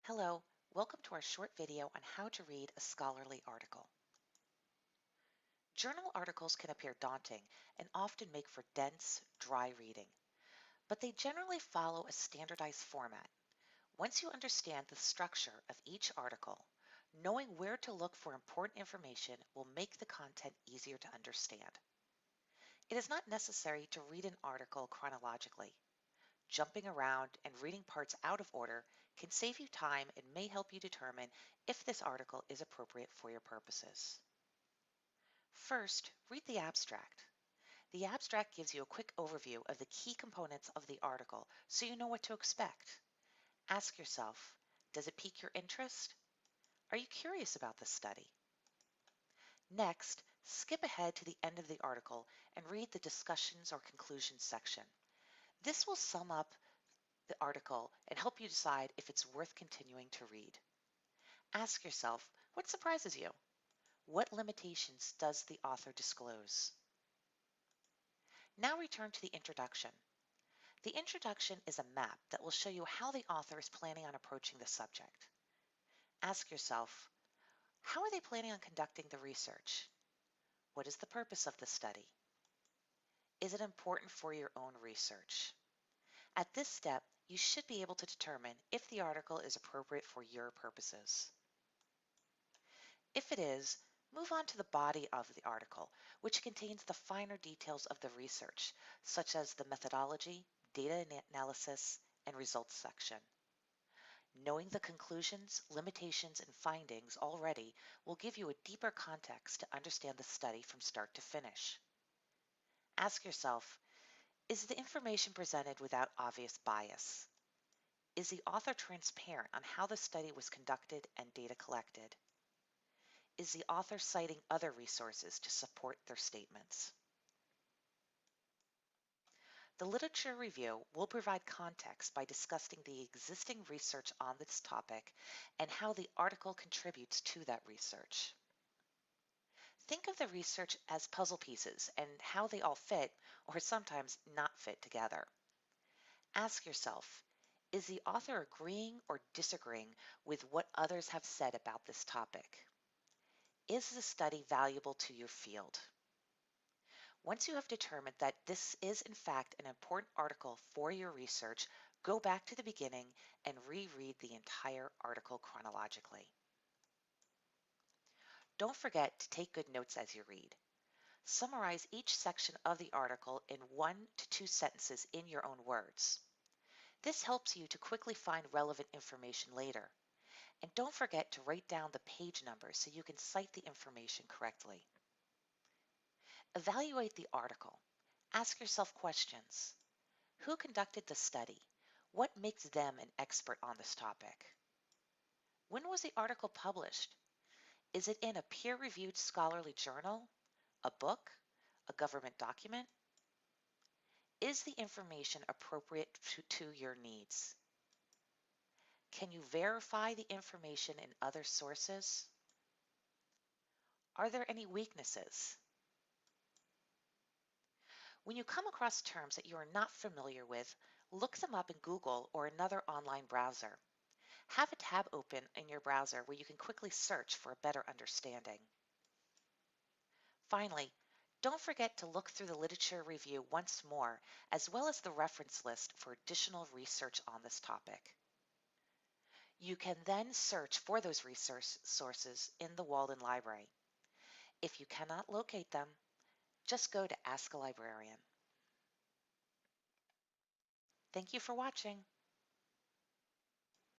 Hello, welcome to our short video on how to read a scholarly article. Journal articles can appear daunting and often make for dense, dry reading, but they generally follow a standardized format. Once you understand the structure of each article, knowing where to look for important information will make the content easier to understand. It is not necessary to read an article chronologically. Jumping around and reading parts out of order can save you time and may help you determine if this article is appropriate for your purposes. First, read the abstract. The abstract gives you a quick overview of the key components of the article so you know what to expect. Ask yourself, does it pique your interest? Are you curious about this study? Next, skip ahead to the end of the article and read the discussions or conclusions section. This will sum up the article and help you decide if it's worth continuing to read. Ask yourself, what surprises you? What limitations does the author disclose? Now return to the introduction. The introduction is a map that will show you how the author is planning on approaching the subject. Ask yourself, how are they planning on conducting the research? What is the purpose of the study? Is it important for your own research? At this step, you should be able to determine if the article is appropriate for your purposes. If it is, move on to the body of the article, which contains the finer details of the research, such as the methodology, data analysis, and results section. Knowing the conclusions, limitations, and findings already will give you a deeper context to understand the study from start to finish. Ask yourself, is the information presented without obvious bias? Is the author transparent on how the study was conducted and data collected? Is the author citing other resources to support their statements? The literature review will provide context by discussing the existing research on this topic and how the article contributes to that research. Think of the research as puzzle pieces and how they all fit or sometimes not fit together. Ask yourself, is the author agreeing or disagreeing with what others have said about this topic? Is the study valuable to your field? Once you have determined that this is in fact an important article for your research, go back to the beginning and reread the entire article chronologically. Don't forget to take good notes as you read. Summarize each section of the article in 1 to 2 sentences in your own words. This helps you to quickly find relevant information later. And don't forget to write down the page numbers so you can cite the information correctly. Evaluate the article. Ask yourself questions. Who conducted the study? What makes them an expert on this topic? When was the article published? Is it in a peer-reviewed scholarly journal, a book, a government document? Is the information appropriate to your needs? Can you verify the information in other sources? Are there any weaknesses? When you come across terms that you are not familiar with, look them up in Google or another online browser. Have a tab open in your browser where you can quickly search for a better understanding. Finally, don't forget to look through the literature review once more, as well as the reference list for additional research on this topic. You can then search for those research sources in the Walden Library. If you cannot locate them, just go to Ask a Librarian. Thank you for watching.